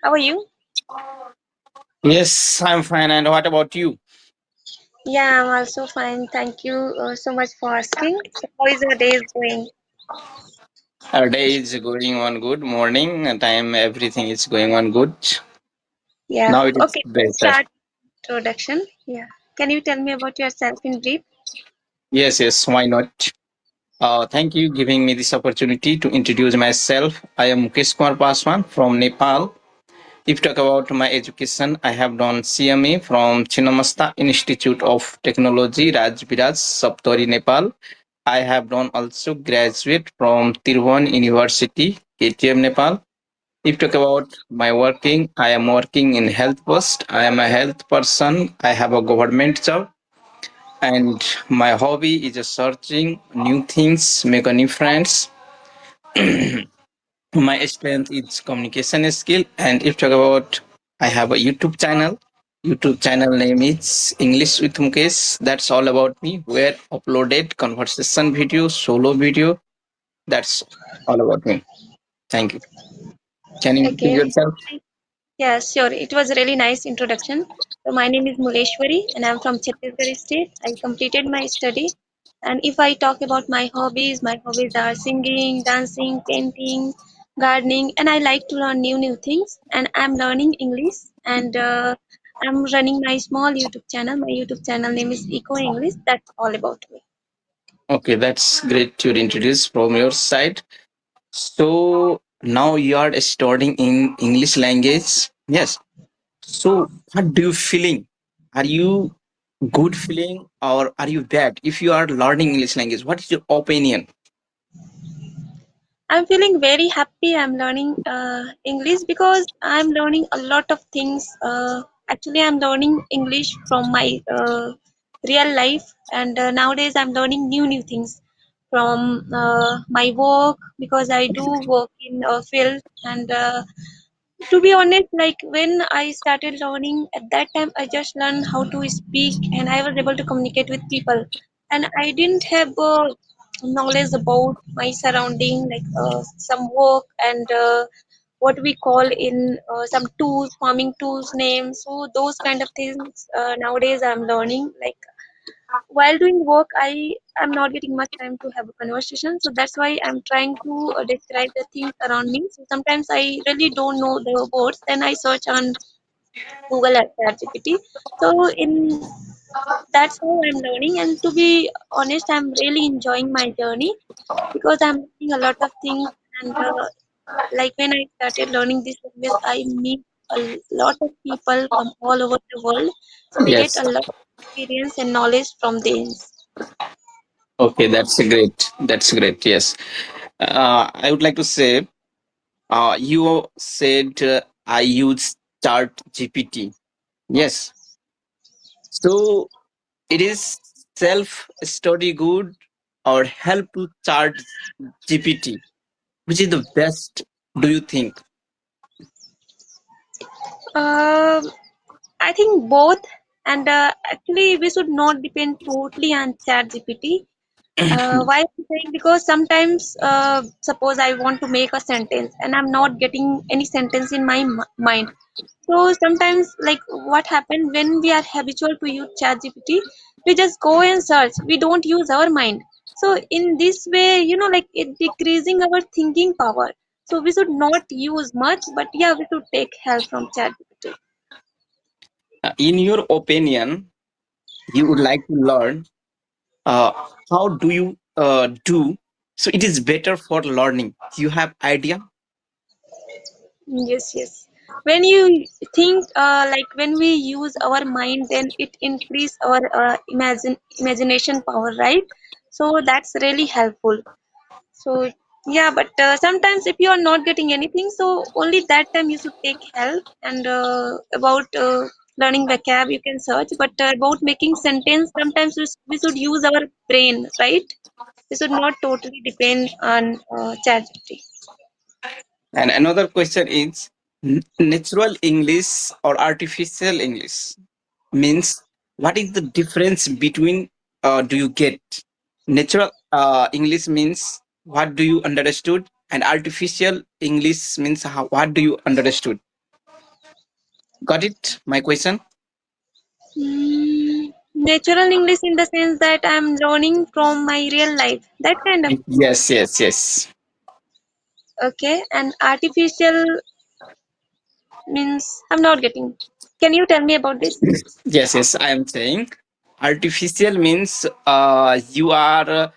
How are you? Yes, I'm fine. And what about you? Yeah, I'm also fine. Thank you so much for asking. So, how is your day is going? Our day is going on good. Morning and time, everything is going on good. Yeah. Now it is Okay, let's better. start introduction. Yeah. Can you tell me about yourself in brief? Yes, why not? Thank you giving me this opportunity to introduce myself. I am Mukesh Kumar Paswan from Nepal. If talk about my education, I have done CMA from Chinnamasta Institute of Technology, Rajbiraj, Saptori, Nepal. I have done also graduate from Tirvan University, KTM, Nepal. If talk about my working, I am working in health post. I am a health person. I have a government job, and my hobby is just searching new things, make a new friends. My strength is communication skill, and if talk about, I have a YouTube channel. YouTube channel name is English with Mukesh. That's all about me. Where uploaded conversation video, solo video. That's all about me. Thank you. Can you introduce Okay. yourself? Yeah, sure. It was a really nice introduction. So my name is Muleshwari and I'm from Chhattisgarh state. I completed my study. And if I talk about my hobbies are singing, dancing, painting, gardening, and I like to learn new things. And I'm learning English and I'm running my small YouTube channel. My YouTube channel name is Eco English. That's all about me. Okay, that's great to introduce from your side. So now you are studying in English language. Yes. So what do you feeling? Are you good feeling or are you bad? If you are learning English language, what is your opinion? I'm feeling very happy. I'm learning English because I'm learning a lot of things. Actually, I'm learning English from my real life, and nowadays I'm learning new things from my work because I do work in a field. And to be honest, like when I started learning at that time, I just learned how to speak, and I was able to communicate with people. And I didn't have knowledge about my surrounding, like some work and what we call in some tools, farming tools names. So those kind of things nowadays I'm learning. Like while doing work, I am not getting much time to have a conversation. So that's why I'm trying to describe the things around me. So sometimes I really don't know the words, then I search on Google or ChatGPT. So in that's how I'm learning. And to be honest, I'm really enjoying my journey because I'm learning a lot of things. And like when I started learning this language, I meet a lot of people from all over the world. So we get Yes. a lot of experience and knowledge from this. Okay, that's great. That's great. Yes. I would like to say, you said I use Chart GPT. Yes. So it is self study good or help to Chart GPT? Which is the best, do you think? Um I think both, and actually we should not depend totally on ChatGPT. Why I'm saying, because sometimes suppose I want to make a sentence and I'm not getting any sentence in my mind. So sometimes like what happen when we are habitual to use ChatGPT, we just go and search. We don't use our mind. So in this way, like it decreasing our thinking power. So we should not use much, but yeah, we should take help from ChatGPT. In your opinion, you would like to learn, uh, how do you do so it is better for learning, you have idea? Yes, yes. When you think like when we use our mind, then it increase our imagination power, right? So that's really helpful. So yeah, but sometimes if you are not getting anything, so only that time you should take help. And about learning vocab, you can search. But about making sentence, sometimes we should use our brain, right? We should not totally depend on ChatGPT. And another question is, natural English or artificial English means, what is the difference between, do you get natural English means what do you understood, and artificial English means how, what do you understood? Got it? My question? Natural English in the sense that I'm learning from my real life. That kind of. Yes, yes, yes. Okay. And artificial means I'm not getting. Can you tell me about this? Yes, yes. I am saying artificial means you are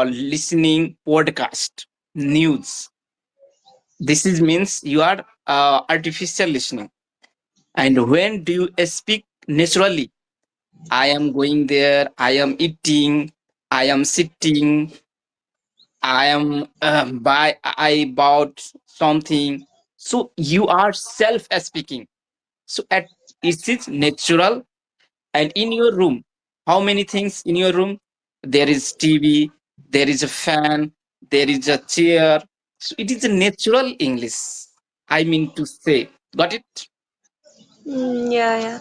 listening podcast, news. This is means you are artificial listening. And when do you speak naturally? I am going there, I am eating, I am sitting, I am I bought something. So you are self speaking. So at it is natural. And in your room, how many things in your room? There is TV, there is a fan, there is a chair. So it is a natural English. I mean to say, got it? Yeah, yeah.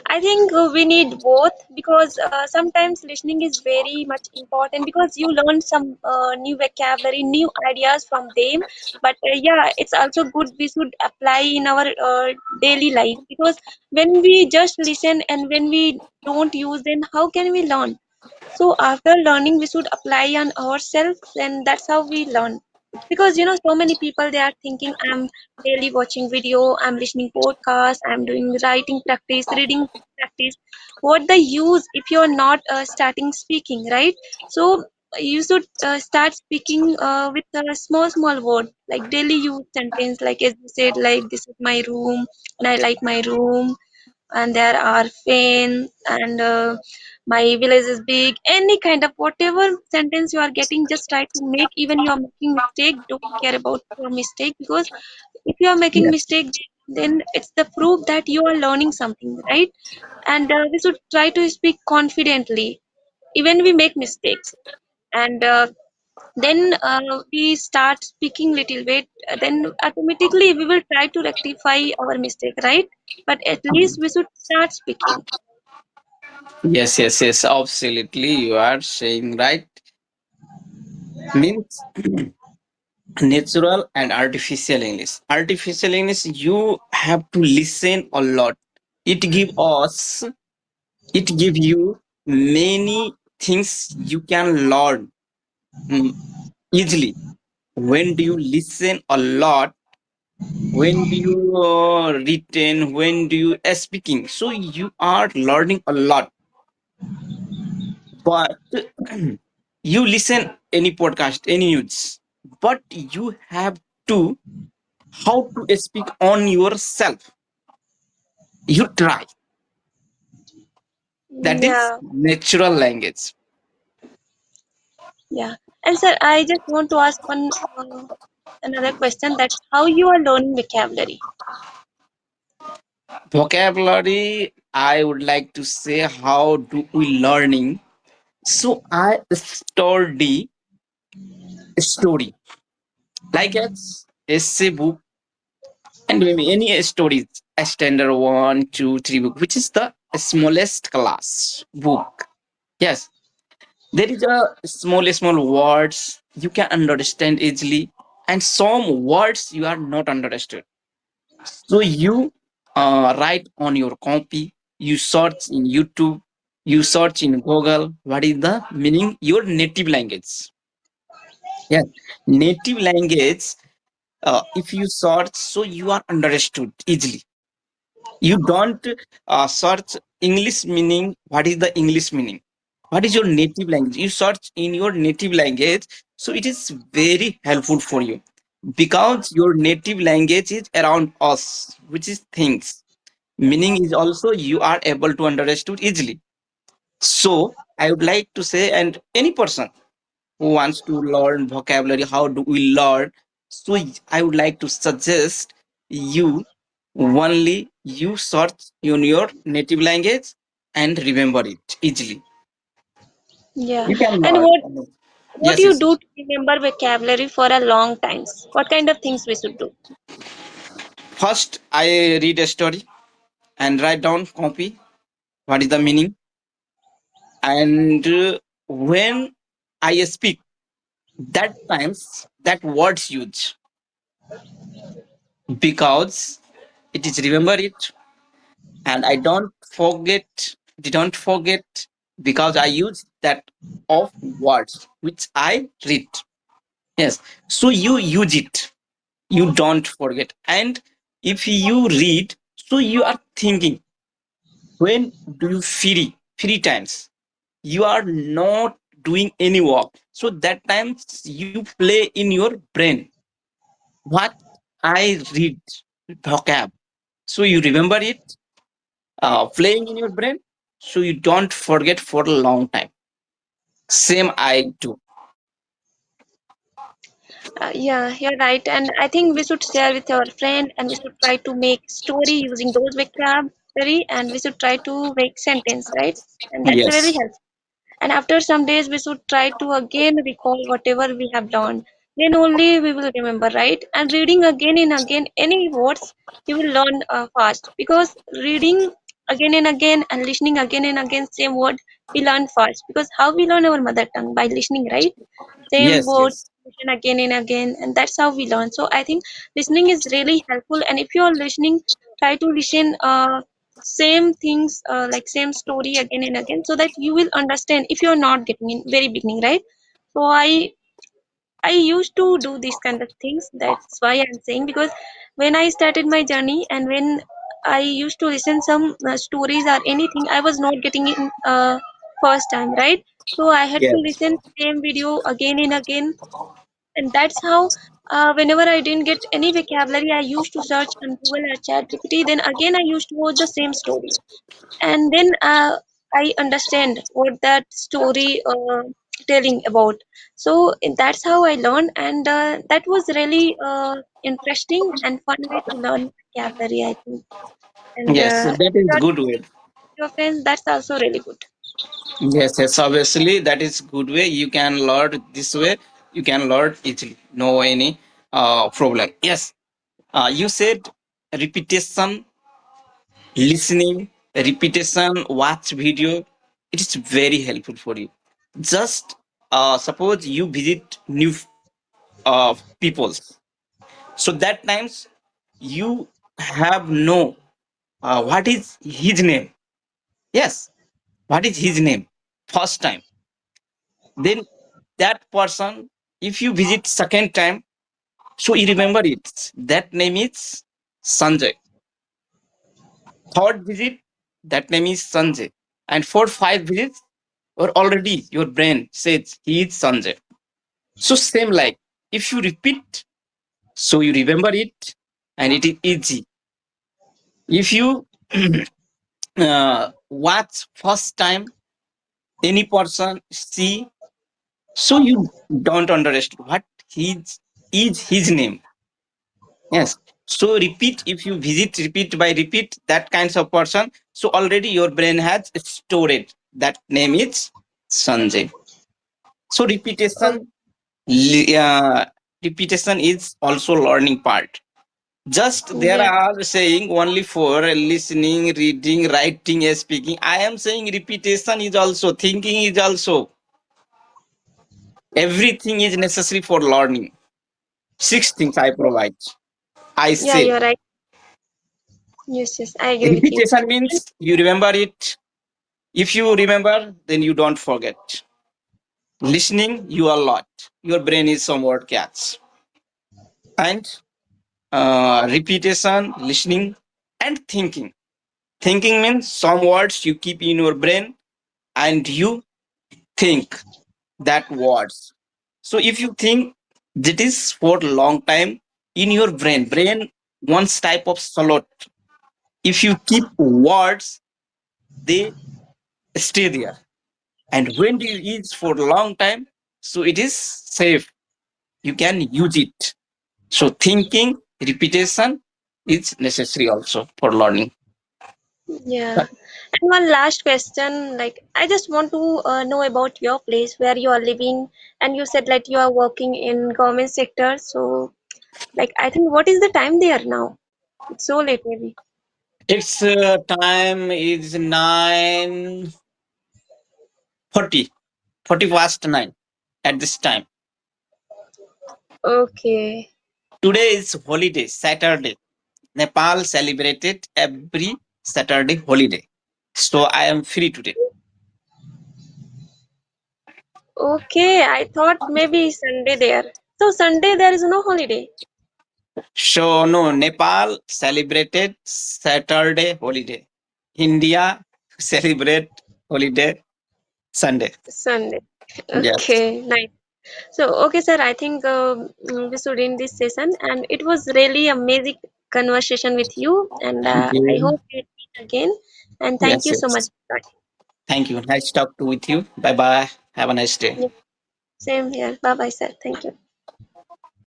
I think we need both because sometimes listening is very much important because you learn some new vocabulary, new ideas from them. But yeah, it's also good we should apply in our daily life because when we just listen and when we don't use them, how can we learn? So after learning, we should apply on ourselves, and that's how we learn. Because so many people they are thinking I'm daily watching video, I'm listening podcast, I'm doing writing practice, reading practice. What the use if you're not starting speaking, right? So you should start speaking with a small word like daily use sentence, like as you said, like this is my room, and I like my room, and there are fans and my village is big, any kind of whatever sentence you are getting, just try to make. Even you are making mistake, don't care about your mistake, because if you are making Yes. mistake, then it's the proof that you are learning something, right? And we should try to speak confidently even we make mistakes. And then we start speaking little bit, then automatically we will try to rectify our mistake, right? But at least we should start speaking. Yes, yes, yes. Absolutely. You are saying right. Means natural and artificial English. Artificial English, you have to listen a lot. It give us, it give you many things you can learn mm, easily. When do you listen a lot? When do you retain? When do you speaking? So you are learning a lot. But you listen any podcast, any news, but you have to how to speak on yourself. You try. That is Yeah, natural language. yeah. And sir, I just want to ask one another question. That's how you are learning vocabulary. Vocabulary, I would like to say how do we learning. So I study story like as essay book and maybe any stories. A standard one, two, three book, which is the smallest class book. Yes, there is a small words you can understand easily, and some words you are not understood. So you write on your copy, you search in YouTube, you search in Google. What is the meaning? Your native language. Yes, native language. If you search, so you are understood easily. You don't search English meaning. What is the English meaning? What is your native language? You search in your native language, so it is very helpful for you because your native language is around us, which is things. Meaning is also you are able to understand easily. So I would like to say, and any person who wants to learn vocabulary, how do we learn? So I would like to suggest you only you search in your native language and remember it easily. Yeah. You can And learn. what do Yes, you yes. do to remember vocabulary for a long times? What kind of things we should do? First, I read a story and write down copy. What is the meaning? And when I speak, that times that words use because it is remember it. and I don't forget, didn't forget, because I use that of words which I read. Yes, so you use it, you don't forget. And if you read, so you are thinking, when do you free times, you are not doing any work, so that times you play in your brain what I read, vocab, so you remember it, playing in your brain, so you don't forget for a long time. Same I do. Yeah, you're right. And I think we should share with our friend and we should try to make story using those vocabulary and we should try to make sentence, right? And that's really Yes, helpful. And after some days, we should try to again recall whatever we have learned. Then only we will remember, right? And reading again and again any words, you will learn fast because reading again and again and listening again and again same word, we learn fast because how we learn our mother tongue by listening, right? Same yes, word yes, listen again and again, and that's how we learn. So I think listening is really helpful. And if you are listening, try to listen same things like same story again and again so that you will understand if you are not getting in very beginning, right? So I used to do these kind of things. That's why I'm saying because when I started my journey and when I used to listen some stories or anything, I was not getting in first time, right? So I had to yes, listen same video again and again, and that's how whenever I didn't get any vocabulary, I used to search on Google or ChatGPT. Then again, I used to watch the same story and then I understand what that story telling about. So that's how I learned, and that was really interesting and fun way to learn vocabulary, I think. And yes, that is good way. your friends, that's also really good. Yes, yes, obviously that is good way. You can learn this way. You can learn easily. No any problem. Yes. You said repetition, listening, repetition, watch video. It is very helpful for you. Just suppose you visit new peoples. So that times you have know what is his name. Yes, what is his name? First time, then that person, if you visit second time, so you remember it, that name is Sanjay. Third visit, that name is Sanjay. And for five visits, or already your brain says he is Sanjay. So same like, if you repeat, so you remember it, and it is easy. If you watch first time any person see, so you don't understand what his is his name. Yes. So repeat, if you visit, repeat by repeat that kinds of person, so already your brain has stored that name is Sanjay. So Oh, repetition is also learning part. Just there yeah, are saying only for listening, reading, writing, speaking. I am saying repetition is also thinking is also, everything is necessary for learning. Six things I provide. I yeah, say you're right. Yes, yes, I agree with you. repetition means you remember it. If you remember, then you don't forget. Listening, you a lot. Your brain is somewhat catch. And repetition, listening, and thinking. Thinking means some words you keep in your brain and you think that words. So if you think that is for long time in your brain wants type of slot. If you keep words, they stay there. And when you use for a long time, so it is safe. You can use it. So thinking, repetition is necessary also for learning. Yeah. And one last question, like I just want to know about your place where you are living, and you said like you are working in government sector. So, like I think what is the time there now? It's so late, maybe. Its time is 9:40, 40 past 9 at this time. Okay. Today is holiday, Saturday. Nepal celebrated every Saturday holiday. So I am free today. Okay, I thought maybe Sunday there. So Sunday there is no holiday. So no, Nepal celebrated Saturday holiday. India celebrate holiday Sunday. Sunday. Yes. Okay, nice. So, okay, sir, I think we should end this session, and it was really amazing conversation with you, and Thank I you. hope we meet again. And thank Yes, you so much. yes. Thank you. Nice talk to with you. Bye bye. Have a nice day. Yeah, same here. Bye bye, sir. Thank you.